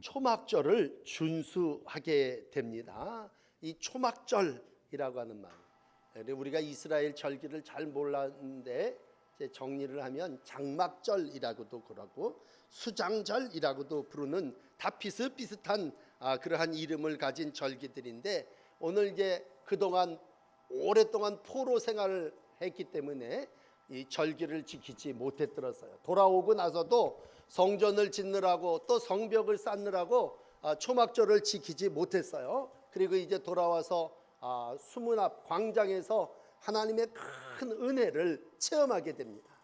초막절을 준수하게 됩니다. 이 초막절이라고 하는 말, 우리가 이스라엘 절기를 잘 몰랐는데 이제 정리를 하면 장막절이라고도 그러고 수장절이라고도 부르는 다 비슷비슷한 그러한 이름을 가진 절기들인데, 오늘 이제 그동안 오랫동안 포로 생활을 했기 때문에 이 절기를 지키지 못했더라고요. 돌아오고 나서도 성전을 짓느라고 또 성벽을 쌓느라고 초막절을 지키지 못했어요. 그리고 이제 돌아와서 수문 앞 광장에서 하나님의 큰 은혜를 체험하게 됩니다.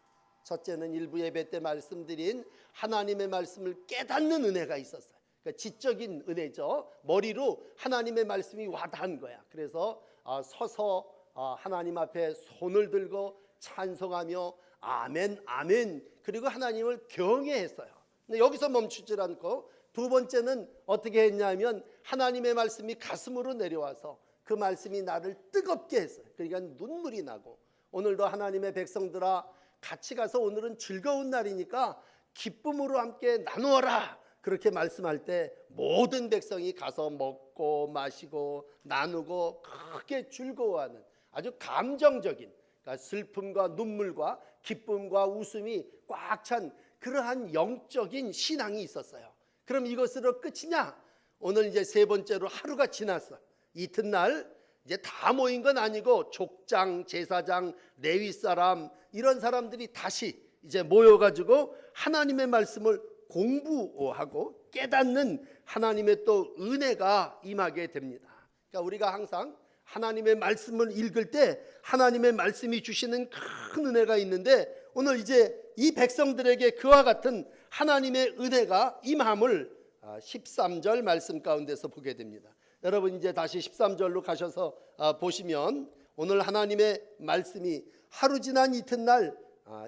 첫째는 일부 예배 때 말씀드린 하나님의 말씀을 깨닫는 은혜가 있었어요. 그러니까 지적인 은혜죠. 머리로 하나님의 말씀이 와닿은 거야. 그래서 서서 하나님 앞에 손을 들고 찬송하며 아멘 아멘, 그리고 하나님을 경외했어요. 근데 여기서 멈추질 않고 두 번째는 어떻게 했냐면 하나님의 말씀이 가슴으로 내려와서 그 말씀이 나를 뜨겁게 했어요. 그러니까 눈물이 나고, 오늘도 하나님의 백성들아 같이 가서 오늘은 즐거운 날이니까 기쁨으로 함께 나누어라, 그렇게 말씀할 때 모든 백성이 가서 먹고 마시고 나누고 크게 즐거워하는 아주 감정적인, 그러니까 슬픔과 눈물과 기쁨과 웃음이 꽉 찬 그러한 영적인 신앙이 있었어요. 그럼 이것으로 끝이냐? 오늘 이제 세 번째로 하루가 지났어. 이튿날 이제 다 모인 건 아니고 족장, 제사장, 레위 사람, 이런 사람들이 다시 이제 모여가지고 하나님의 말씀을 공부하고 깨닫는 하나님의 또 은혜가 임하게 됩니다. 그러니까 우리가 항상 하나님의 말씀을 읽을 때 하나님의 말씀이 주시는 큰 은혜가 있는데, 오늘 이제 이 백성들에게 그와 같은 하나님의 은혜가 임함을 13절 말씀 가운데서 보게 됩니다. 여러분 이제 다시 13절로 가셔서 보시면 오늘 하나님의 말씀이 하루 지난 이튿날,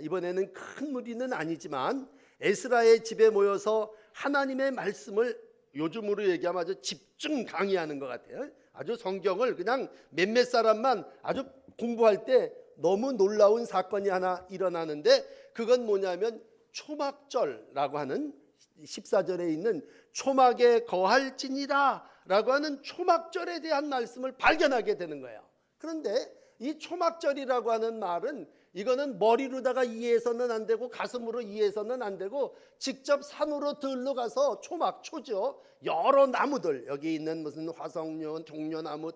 이번에는 큰 무리는 아니지만 에스라의 집에 모여서 하나님의 말씀을 요즘으로 얘기하면 아주 집중 강의하는 것 같아요. 아주 성경을 그냥 몇몇 사람만 아주 공부할 때 너무 놀라운 사건이 하나 일어나는데, 그건 뭐냐면 초막절라고 하는 14절에 있는 초막에 거할지니라 라고 하는 초막절에 대한 말씀을 발견하게 되는 거예요. 그런데 이 초막절이라고 하는 말은 이거는 머리로다가 이해해서는 안 되고 가슴으로 이해해서는 안 되고 직접 산으로 들러 가서 초죠. 여러 나무들, 여기 있는 무슨 화석련, 종려나무,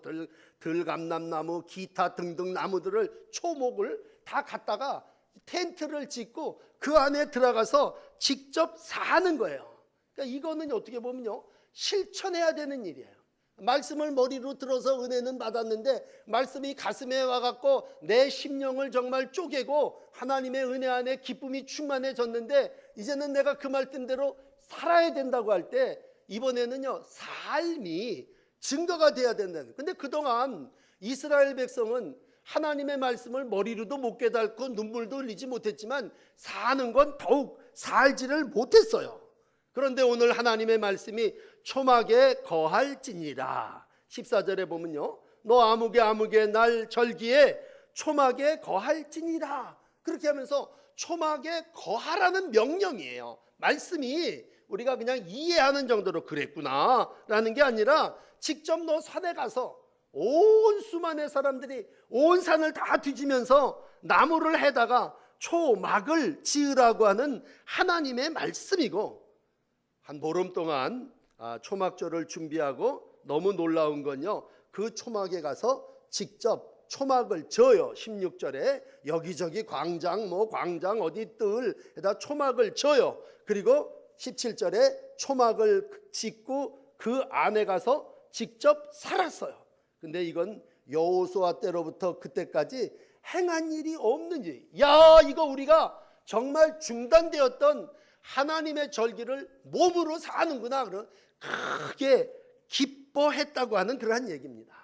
들감남나무, 기타 등등 나무들을, 초목을 다 갖다가 텐트를 짓고 그 안에 들어가서 직접 사는 거예요. 그러니까 이거는 어떻게 보면요, 실천해야 되는 일이에요. 말씀을 머리로 들어서 은혜는 받았는데 말씀이 가슴에 와갖고 내 심령을 정말 쪼개고 하나님의 은혜 안에 기쁨이 충만해졌는데 이제는 내가 그 말씀대로 살아야 된다고 할 때, 이번에는요 삶이 증거가 돼야 된다는. 근데 그동안 이스라엘 백성은 하나님의 말씀을 머리로도 못 깨닫고 눈물도 흘리지 못했지만 사는 건 더욱 살지를 못했어요. 그런데 오늘 하나님의 말씀이 초막에 거할지니라. 14절에 보면요, 너 아무개 날 절기에 초막에 거할지니라. 그렇게 하면서 초막에 거하라는 명령이에요. 말씀이 우리가 그냥 이해하는 정도로 그랬구나 라는 게 아니라, 직접 너 산에 가서 온 수만의 사람들이 온 산을 다 뒤지면서 나무를 해다가 초막을 지으라고 하는 하나님의 말씀이고, 한 보름 동안 초막절을 준비하고 너무 놀라운 건요, 그 초막에 가서 직접 초막을 져요. 16절에 여기저기 광장 어디 뜰에다 초막을 져요. 그리고 17절에 초막을 짓고 그 안에 가서 직접 살았어요. 근데 이건 여호수아 때로부터 그때까지 행한 일이 없는 일. 야, 이거 우리가 정말 중단되었던 하나님의 절기를 몸으로 사는구나, 그런 크게 기뻐했다고 하는 그러한 얘기입니다.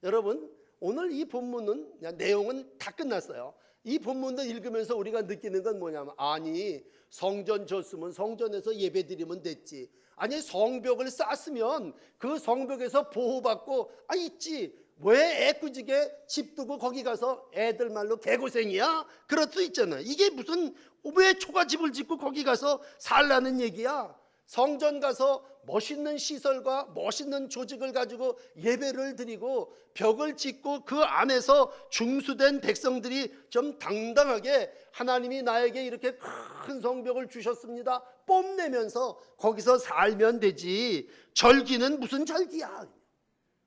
여러분, 오늘 이 본문은 내용은 다 끝났어요. 이 본문도 읽으면서 우리가 느끼는 건 뭐냐면, 아니 성전 졌으면 성전에서 예배드리면 됐지, 아니 성벽을 쌓았으면 그 성벽에서 보호받고 있지, 왜 애꿎지게 집 두고 거기 가서 애들 말로 개고생이야? 그럴 수 있잖아. 이게 무슨, 왜 초가집을 짓고 거기 가서 살라는 얘기야? 성전 가서 멋있는 시설과 멋있는 조직을 가지고 예배를 드리고 벽을 짓고 그 안에서 중수된 백성들이 좀 당당하게 하나님이 나에게 이렇게 큰 성벽을 주셨습니다 뽐내면서 거기서 살면 되지, 절기는 무슨 절기야.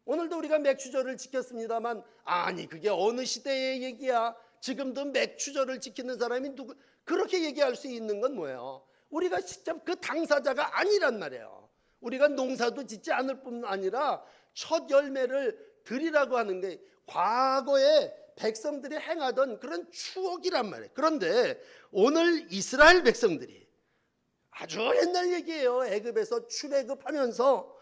오늘도 우리가 맥주절을 지켰습니다만, 아니 그게 어느 시대의 얘기야. 지금도 맥주절을 지키는 사람이 누구, 그렇게 얘기할 수 있는 건 뭐예요? 우리가 직접 그 당사자가 아니란 말이에요. 우리가 농사도 짓지 않을 뿐 아니라 첫 열매를 드리라고 하는 게 과거에 백성들이 행하던 그런 추억이란 말이에요. 그런데 오늘 이스라엘 백성들이 아주 옛날 얘기예요. 애굽에서 출애굽하면서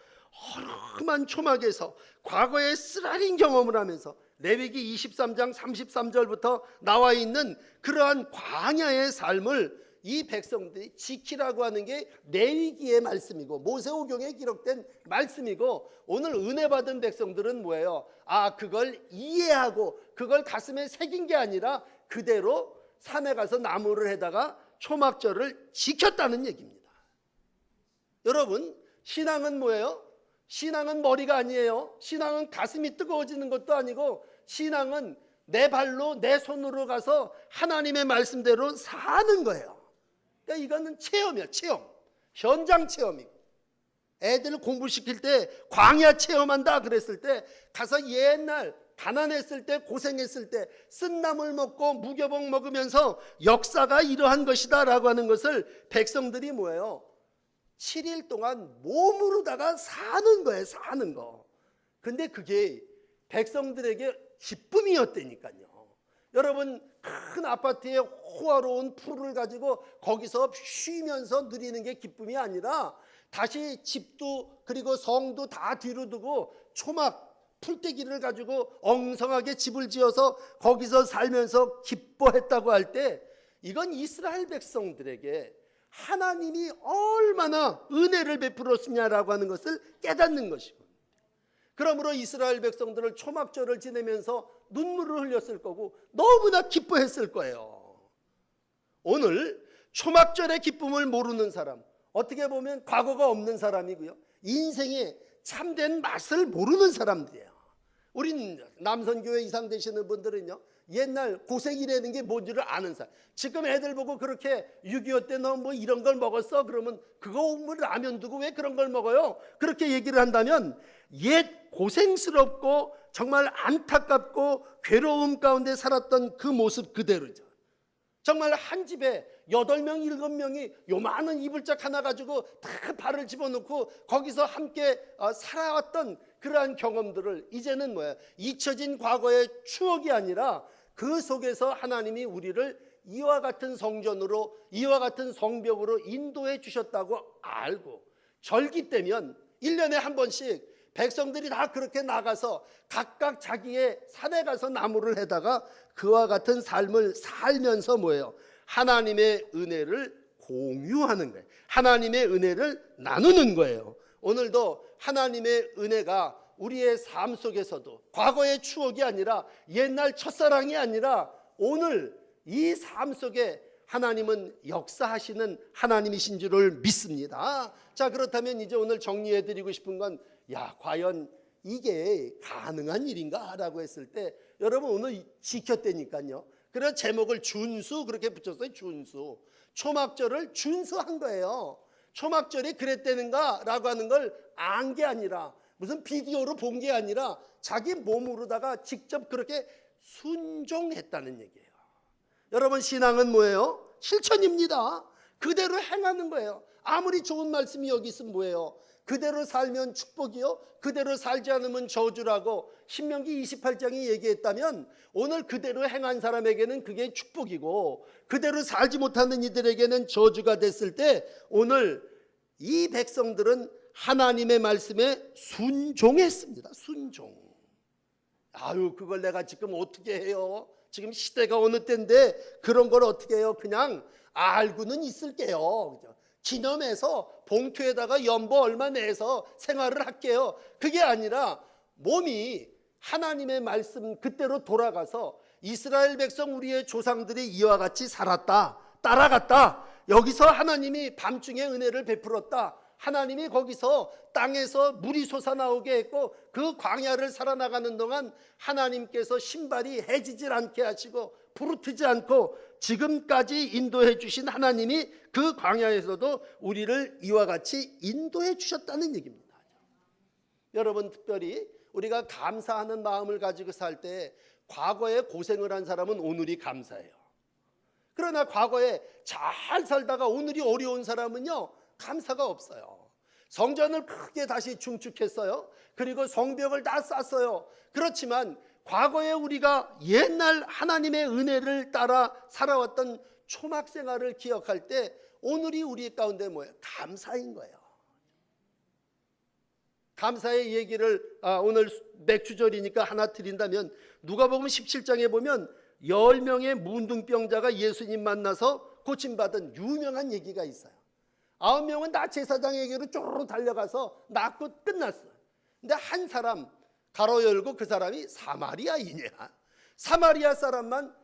험한 초막에서 과거의 쓰라린 경험을 하면서 레위기 23장 33절부터 나와 있는 그러한 광야의 삶을 이 백성들이 지키라고 하는 게 레위기의 말씀이고 모세오경에 기록된 말씀이고, 오늘 은혜 받은 백성들은 뭐예요? 아, 그걸 이해하고 그걸 가슴에 새긴 게 아니라 그대로 산에 가서 나무를 해다가 초막절을 지켰다는 얘기입니다. 여러분, 신앙은 뭐예요? 신앙은 머리가 아니에요. 신앙은 가슴이 뜨거워지는 것도 아니고, 신앙은 내 발로 내 손으로 가서 하나님의 말씀대로 사는 거예요. 그러니까 이거는 체험이야, 체험. 현장 체험이고, 애들 공부시킬 때 광야 체험한다 그랬을 때 가서 옛날 가난했을 때 고생했을 때 쓴나물 먹고 무교봉 먹으면서 역사가 이러한 것이다 라고 하는 것을 백성들이 뭐예요? 7일 동안 몸으로다가 사는 거예요, 사는 거. 근데 그게 백성들에게 기쁨이었다니까요. 여러분, 큰 아파트에 호화로운 풀을 가지고 거기서 쉬면서 누리는 게 기쁨이 아니라 다시 집도 그리고 성도 다 뒤로 두고 초막 풀떼기를 가지고 엉성하게 집을 지어서 거기서 살면서 기뻐했다고 할 때, 이건 이스라엘 백성들에게 하나님이 얼마나 은혜를 베풀었느냐라고 하는 것을 깨닫는 것이고, 그러므로 이스라엘 백성들을 초막절을 지내면서 눈물을 흘렸을 거고 너무나 기뻐했을 거예요. 오늘 초막절의 기쁨을 모르는 사람, 어떻게 보면 과거가 없는 사람이고요, 인생의 참된 맛을 모르는 사람들이에요. 우린 남선교회 이상 되시는 분들은요, 옛날 고생이라는 게 뭔지를 아는 사람. 지금 애들 보고 그렇게 6.25 때 너 뭐 이런 걸 먹었어? 그러면 그거 뭐 라면 두고 왜 그런 걸 먹어요? 그렇게 얘기를 한다면 옛 고생스럽고 정말 안타깝고 괴로움 가운데 살았던 그 모습 그대로죠. 정말 한 집에 8명, 7명이 요만한 이불짝 하나 가지고 다 발을 집어넣고 거기서 함께 살아왔던 그러한 경험들을 이제는 뭐야? 잊혀진 과거의 추억이 아니라 그 속에서 하나님이 우리를 이와 같은 성전으로, 이와 같은 성벽으로 인도해 주셨다고 알고, 절기 때면 1년에 한 번씩 백성들이 다 그렇게 나가서 각각 자기의 산에 가서 나무를 해다가 그와 같은 삶을 살면서 뭐예요? 하나님의 은혜를 공유하는 거예요. 하나님의 은혜를 나누는 거예요. 오늘도 하나님의 은혜가 우리의 삶 속에서도 과거의 추억이 아니라 옛날 첫사랑이 아니라 오늘 이 삶 속에 하나님은 역사하시는 하나님이신 줄을 믿습니다. 자, 그렇다면 이제 오늘 정리해드리고 싶은 건, 야, 과연 이게 가능한 일인가? 라고 했을 때 여러분 오늘 지켰다니까요. 그래서 제목을 준수 그렇게 붙였어요. 준수. 초막절을 준수한 거예요. 초막절이 그랬다는가? 라고 하는 걸 안 게 아니라, 무슨 비디오로 본 게 아니라 자기 몸으로다가 직접 그렇게 순종했다는 얘기예요. 여러분, 신앙은 뭐예요? 실천입니다. 그대로 행하는 거예요. 아무리 좋은 말씀이 여기 있으면 뭐예요? 그대로 살면 축복이요, 그대로 살지 않으면 저주라고 신명기 28장이 얘기했다면, 오늘 그대로 행한 사람에게는 그게 축복이고 그대로 살지 못하는 이들에게는 저주가 됐을 때, 오늘 이 백성들은 하나님의 말씀에 순종했습니다. 순종. 아유, 그걸 내가 지금 어떻게 해요? 지금 시대가 어느 때인데 그런 걸 어떻게 해요? 그냥 알고는 있을게요. 그죠? 기념해서 봉투에다가 연보 얼마 내서 생활을 할게요. 그게 아니라 몸이 하나님의 말씀 그대로 돌아가서 이스라엘 백성 우리의 조상들이 이와 같이 살았다, 따라갔다, 여기서 하나님이 밤중에 은혜를 베풀었다, 하나님이 거기서 땅에서 물이 솟아나오게 했고 그 광야를 살아나가는 동안 하나님께서 신발이 해지질 않게 하시고 부르트지 않고 지금까지 인도해 주신 하나님이 그 광야에서도 우리를 이와 같이 인도해 주셨다는 얘기입니다. 여러분, 특별히 우리가 감사하는 마음을 가지고 살 때 과거에 고생을 한 사람은 오늘이 감사해요. 그러나 과거에 잘 살다가 오늘이 어려운 사람은요, 감사가 없어요. 성전을 크게 다시 중축했어요. 그리고 성벽을 다 쌌어요. 그렇지만 과거에 우리가 옛날 하나님의 은혜를 따라 살아왔던 초막 생활을 기억할 때 오늘이 우리 가운데 뭐예요? 감사인 거예요. 감사의 얘기를 오늘 맥주절이니까 하나 드린다면 누가복음 17장에 보면 10명의 문둥병자가 예수님 만나서 고침받은 유명한 얘기가 있어요. 9명은 다 제사장에게로 쪼르르 달려가서 낫고 끝났어요. 근데 한 사람 가로 열고 그 사람이 사마리아인이야. 사마리아 사람만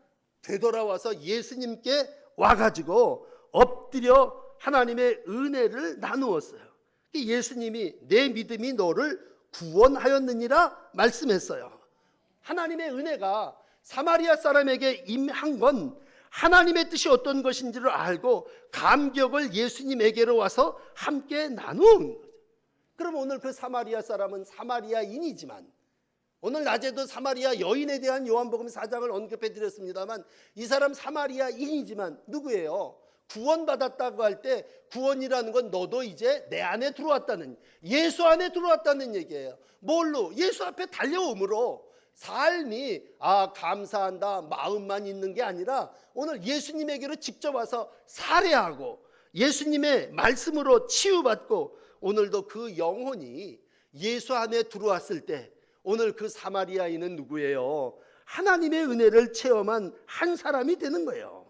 되돌아와서 예수님께 와가지고 엎드려 하나님의 은혜를 나누었어요. 예수님이 내 믿음이 너를 구원하였느니라 말씀했어요. 하나님의 은혜가 사마리아 사람에게 임한 건 하나님의 뜻이 어떤 것인지를 알고 감격을 예수님에게로 와서 함께 나누는 거죠. 그럼 오늘 그 사마리아 사람은 사마리아인이지만, 오늘 낮에도 사마리아 여인에 대한 요한복음 4장을 언급해 드렸습니다만, 이 사람 사마리아인이지만 누구예요? 구원받았다고 할 때 구원이라는 건 너도 이제 내 안에 들어왔다는, 예수 안에 들어왔다는 얘기예요. 뭘로? 예수 앞에 달려옴으로 삶이 감사한다 마음만 있는 게 아니라 오늘 예수님에게로 직접 와서 살해하고 예수님의 말씀으로 치유받고 오늘도 그 영혼이 예수 안에 들어왔을 때 오늘 그 사마리아인은 누구예요? 하나님의 은혜를 체험한 한 사람이 되는 거예요.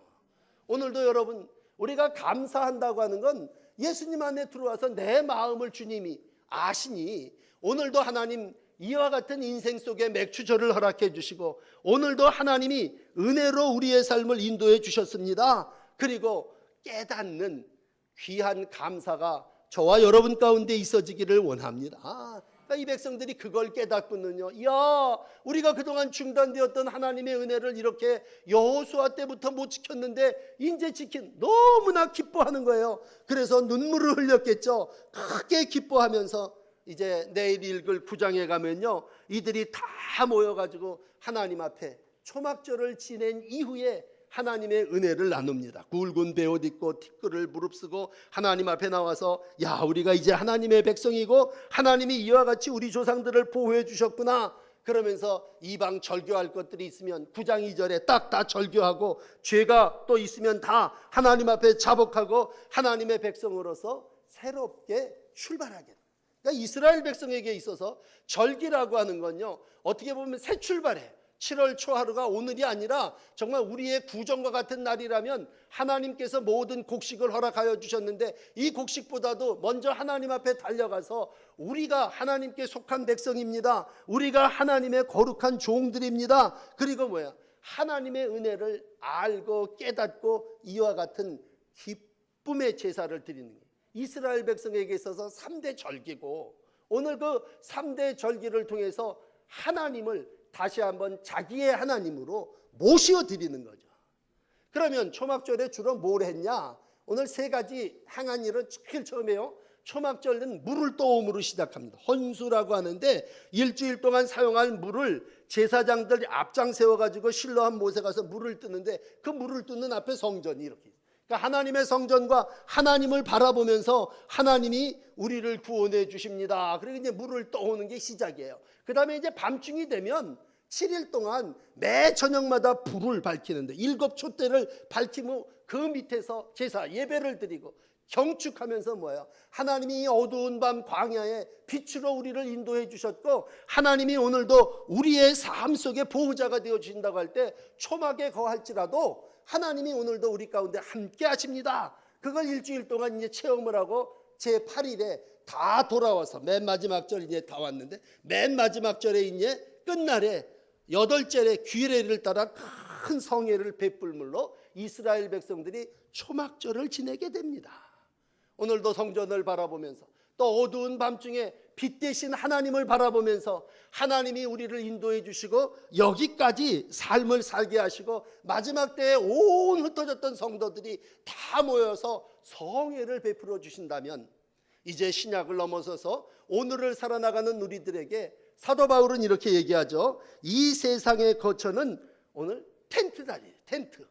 오늘도 여러분, 우리가 감사한다고 하는 건 예수님 안에 들어와서 내 마음을 주님이 아시니 오늘도 하나님 이와 같은 인생 속에 맥주절을 허락해 주시고 오늘도 하나님이 은혜로 우리의 삶을 인도해 주셨습니다. 그리고 깨닫는 귀한 감사가 저와 여러분 가운데 있어지기를 원합니다. 이 백성들이 그걸 깨닫고는요, 우리가 그동안 중단되었던 하나님의 은혜를 이렇게 여호수아 때부터 못 지켰는데 이제 지킨, 너무나 기뻐하는 거예요. 그래서 눈물을 흘렸겠죠. 크게 기뻐하면서 이제 내일 읽을 9장에 가면요, 이들이 다 모여가지고 하나님 앞에 초막절을 지낸 이후에 하나님의 은혜를 나눕니다. 굵은 베옷 입고 티끌을 무릅쓰고 하나님 앞에 나와서 우리가 이제 하나님의 백성이고 하나님이 이와 같이 우리 조상들을 보호해 주셨구나. 그러면서 이방 절교할 것들이 있으면 9장 2절에 딱 다 절교하고 죄가 또 있으면 다 하나님 앞에 자복하고 하나님의 백성으로서 새롭게 출발하게. 그러니까 이스라엘 백성에게 있어서 절기라고 하는 건요, 어떻게 보면 새 출발해. 7월 초하루가 오늘이 아니라 정말 우리의 구정과 같은 날이라면 하나님께서 모든 곡식을 허락하여 주셨는데 이 곡식보다도 먼저 하나님 앞에 달려가서 우리가 하나님께 속한 백성입니다. 우리가 하나님의 거룩한 종들입니다. 그리고 하나님의 은혜를 알고 깨닫고 이와 같은 기쁨의 제사를 드리는 거예요. 이스라엘 백성에게 있어서 3대 절기고 오늘 그 3대 절기를 통해서 하나님을 다시 한번 자기의 하나님으로 모시어드리는 거죠. 그러면 초막절에 주로 뭘 했냐? 오늘 3가지 행한 일은 제일 처음에요, 초막절은 물을 떠옴으로 시작합니다. 헌수라고 하는데 일주일 동안 사용할 물을 제사장들이 앞장 세워가지고 실로암 못에 가서 물을 뜨는데 그 물을 뜨는 앞에 성전이 이렇게, 그러니까 하나님의 성전과 하나님을 바라보면서 하나님이 우리를 구원해 주십니다. 그리고 이제 물을 떠오는 게 시작이에요. 그 다음에 이제 밤중이 되면 7일 동안 매 저녁마다 불을 밝히는데 7 촛대를 밝히고 그 밑에서 제사 예배를 드리고 경축하면서 하나님이 이 어두운 밤 광야에 빛으로 우리를 인도해 주셨고 하나님이 오늘도 우리의 삶 속에 보호자가 되어 주신다고 할 때 초막에 거할지라도 하나님이 오늘도 우리 가운데 함께 하십니다. 그걸 일주일 동안 이제 체험을 하고 제8일에 다 돌아와서 맨 마지막 절 이제 다 왔는데 맨 마지막 절에 이제 끝날에 8절에 규례를 따라 큰 성회를 베풀물로 이스라엘 백성들이 초막절을 지내게 됩니다. 오늘도 성전을 바라보면서 또 어두운 밤중에 빛 대신 하나님을 바라보면서 하나님이 우리를 인도해 주시고 여기까지 삶을 살게 하시고 마지막 때에 온 흩어졌던 성도들이 다 모여서 성회를 베풀어 주신다면, 이제 신약을 넘어서서 오늘을 살아나가는 우리들에게 사도 바울은 이렇게 얘기하죠. 이 세상의 거처는 오늘 텐트다. 텐트.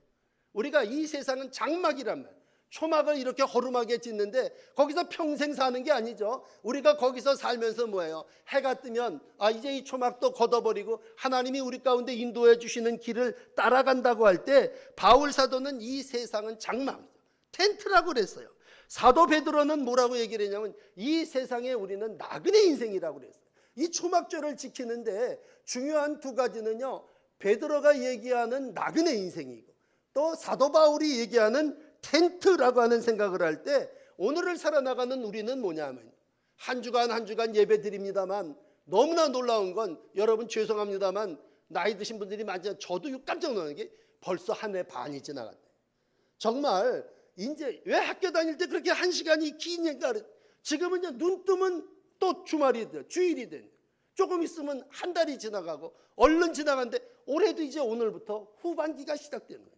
우리가 이 세상은 장막이란 말, 초막을 이렇게 허름하게 짓는데 거기서 평생 사는 게 아니죠. 우리가 거기서 살면서 뭐예요? 해가 뜨면 이제 이 초막도 걷어버리고 하나님이 우리 가운데 인도해 주시는 길을 따라간다고 할 때 바울 사도는 이 세상은 장막, 텐트라고 그랬어요. 사도 베드로는 뭐라고 얘기를 했냐면 이 세상에 우리는 나그네 인생이라고 그랬어요. 이 초막절을 지키는데 중요한 두 가지는요, 베드로가 얘기하는 나그네 인생이고 또 사도 바울이 얘기하는 텐트라고 하는 생각을 할 때 오늘을 살아나가는 우리는 뭐냐면 한 주간 한 주간 예배 드립니다만 너무나 놀라운 건, 여러분 죄송합니다만 나이 드신 분들이 많지만 저도 깜짝 놀라는 게 벌써 한 해 반이 지나갔네. 정말 이제 왜 학교 다닐 때 그렇게 한 시간이 기니까, 지금은요 눈 뜨면 또 주말이 돼, 주일이 돼. 조금 있으면 한 달이 지나가고 얼른 지나가는데 올해도 이제 오늘부터 후반기가 시작되는 거예요.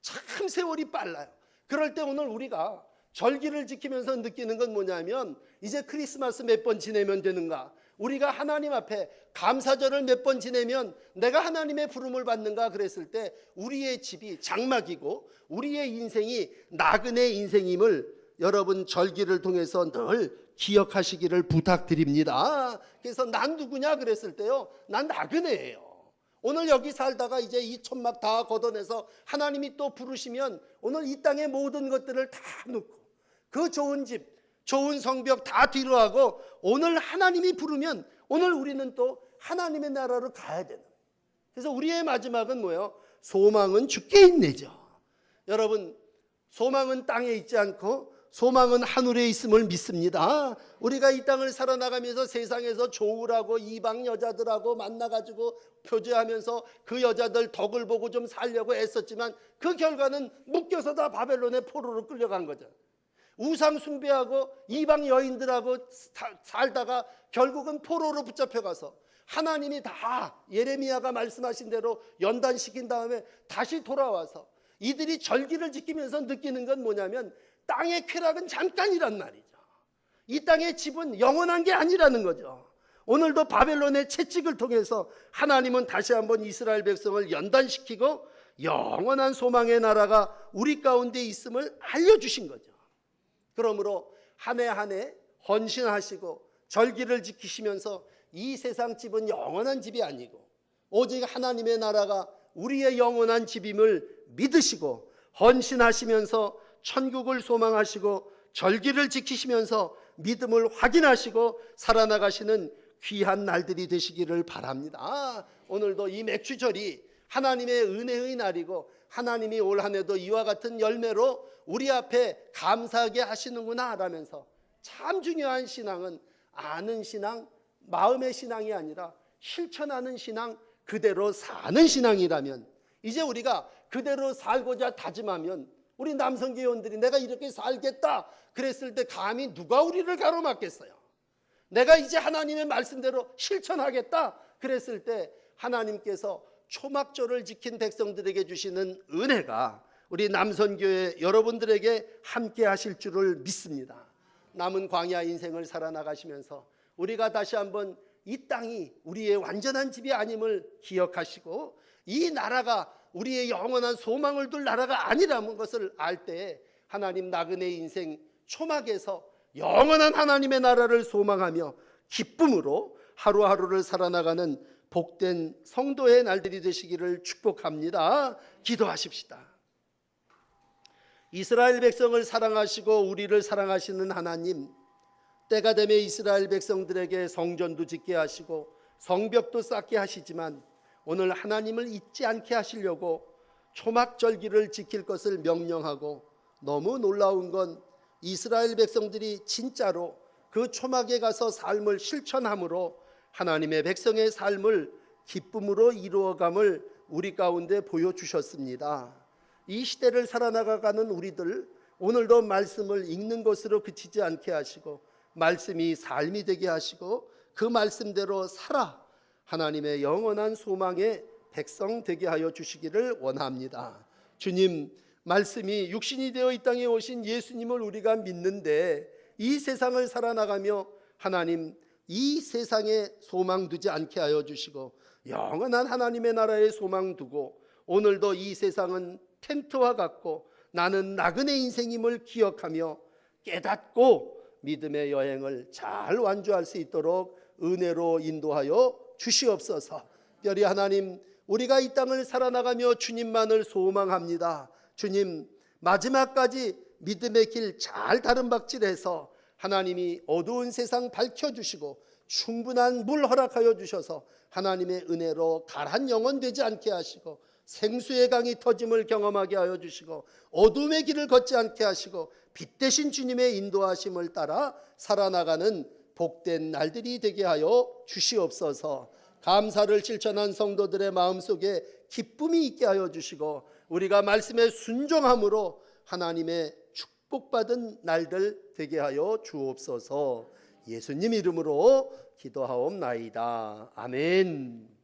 참 세월이 빨라요. 그럴 때 오늘 우리가 절기를 지키면서 느끼는 건 뭐냐면 이제 크리스마스 몇 번 지내면 되는가, 우리가 하나님 앞에 감사절을 몇 번 지내면 내가 하나님의 부름을 받는가 그랬을 때 우리의 집이 장막이고 우리의 인생이 나그네 인생임을 여러분 절기를 통해서 늘 기억하시기를 부탁드립니다. 그래서 난 누구냐 그랬을 때요, 난 나그네예요. 오늘 여기 살다가 이제 이 천막 다 걷어내서 하나님이 또 부르시면 오늘 이 땅의 모든 것들을 다 놓고 그 좋은 집, 좋은 성벽 다 뒤로 하고 오늘 하나님이 부르면 오늘 우리는 또 하나님의 나라로 가야 되는 거예요. 그래서 우리의 마지막은 뭐예요? 소망은 주께 있네죠. 여러분, 소망은 땅에 있지 않고 소망은 하늘에 있음을 믿습니다. 우리가 이 땅을 살아나가면서 세상에서 좋으라고 이방 여자들하고 만나가지고 표제하면서 그 여자들 덕을 보고 좀 살려고 애썼지만 그 결과는 묶여서 다 바벨론의 포로로 끌려간 거죠. 우상 숭배하고 이방 여인들하고 살다가 결국은 포로로 붙잡혀가서 하나님이 다 예레미야가 말씀하신 대로 연단시킨 다음에 다시 돌아와서 이들이 절기를 지키면서 느끼는 건 뭐냐면 땅의 쾌락은 잠깐이란 말이죠. 이 땅의 집은 영원한 게 아니라는 거죠. 오늘도 바벨론의 채찍을 통해서 하나님은 다시 한번 이스라엘 백성을 연단시키고 영원한 소망의 나라가 우리 가운데 있음을 알려주신 거죠. 그러므로 한 해 한 해 헌신하시고 절기를 지키시면서 이 세상 집은 영원한 집이 아니고 오직 하나님의 나라가 우리의 영원한 집임을 믿으시고 헌신하시면서 천국을 소망하시고 절기를 지키시면서 믿음을 확인하시고 살아나가시는 귀한 날들이 되시기를 바랍니다. 오늘도 이 맥주절이 하나님의 은혜의 날이고 하나님이 올 한 해도 이와 같은 열매로 우리 앞에 감사하게 하시는구나 라면서 참 중요한 신앙은 아는 신앙, 마음의 신앙이 아니라 실천하는 신앙, 그대로 사는 신앙이라면 이제 우리가 그대로 살고자 다짐하면 우리 남성교회원들이 내가 이렇게 살겠다 그랬을 때 감히 누가 우리를 가로막겠어요? 내가 이제 하나님의 말씀대로 실천하겠다 그랬을 때 하나님께서 초막절을 지킨 백성들에게 주시는 은혜가 우리 남선교회 여러분들에게 함께 하실 줄을 믿습니다. 남은 광야 인생을 살아나가시면서 우리가 다시 한번 이 땅이 우리의 완전한 집이 아님을 기억하시고 이 나라가 우리의 영원한 소망을 둘 나라가 아니라는 것을 알 때 하나님 나그네 인생 초막에서 영원한 하나님의 나라를 소망하며 기쁨으로 하루하루를 살아나가는 복된 성도의 날들이 되시기를 축복합니다. 기도하십시다. 이스라엘 백성을 사랑하시고 우리를 사랑하시는 하나님, 때가 되면 이스라엘 백성들에게 성전도 짓게 하시고 성벽도 쌓게 하시지만 오늘 하나님을 잊지 않게 하시려고 초막절기를 지킬 것을 명령하고 너무 놀라운 건 이스라엘 백성들이 진짜로 그 초막에 가서 삶을 실천함으로 하나님의 백성의 삶을 기쁨으로 이루어감을 우리 가운데 보여주셨습니다. 이 시대를 살아나가는 우리들 오늘도 말씀을 읽는 것으로 그치지 않게 하시고 말씀이 삶이 되게 하시고 그 말씀대로 살아 하나님의 영원한 소망의 백성 되게 하여 주시기를 원합니다. 주님, 말씀이 육신이 되어 이 땅에 오신 예수님을 우리가 믿는데 이 세상을 살아나가며 하나님 이 세상에 소망 두지 않게 하여 주시고 영원한 하나님의 나라에 소망 두고 오늘도 이 세상은 텐트와 같고 나는 나그네 인생임을 기억하며 깨닫고 믿음의 여행을 잘 완주할 수 있도록 은혜로 인도하여 주시옵소서. 특별히 하나님, 우리가 이 땅을 살아나가며 주님만을 소망합니다. 주님, 마지막까지 믿음의 길 잘 다름박질해서 하나님이 어두운 세상 밝혀주시고 충분한 물 허락하여 주셔서 하나님의 은혜로 가란 영혼 되지 않게 하시고 생수의 강이 터짐을 경험하게 하여 주시고 어둠의 길을 걷지 않게 하시고 빛 대신 주님의 인도하심을 따라 살아나가는 복된 날들이 되게 하여 주시옵소서. 감사를 실천한 성도들의 마음속에 기쁨이 있게 하여 주시고 우리가 말씀에 순종함으로 하나님의 축복받은 날들 되게 하여 주옵소서. 예수님 이름으로 기도하옵나이다. 아멘.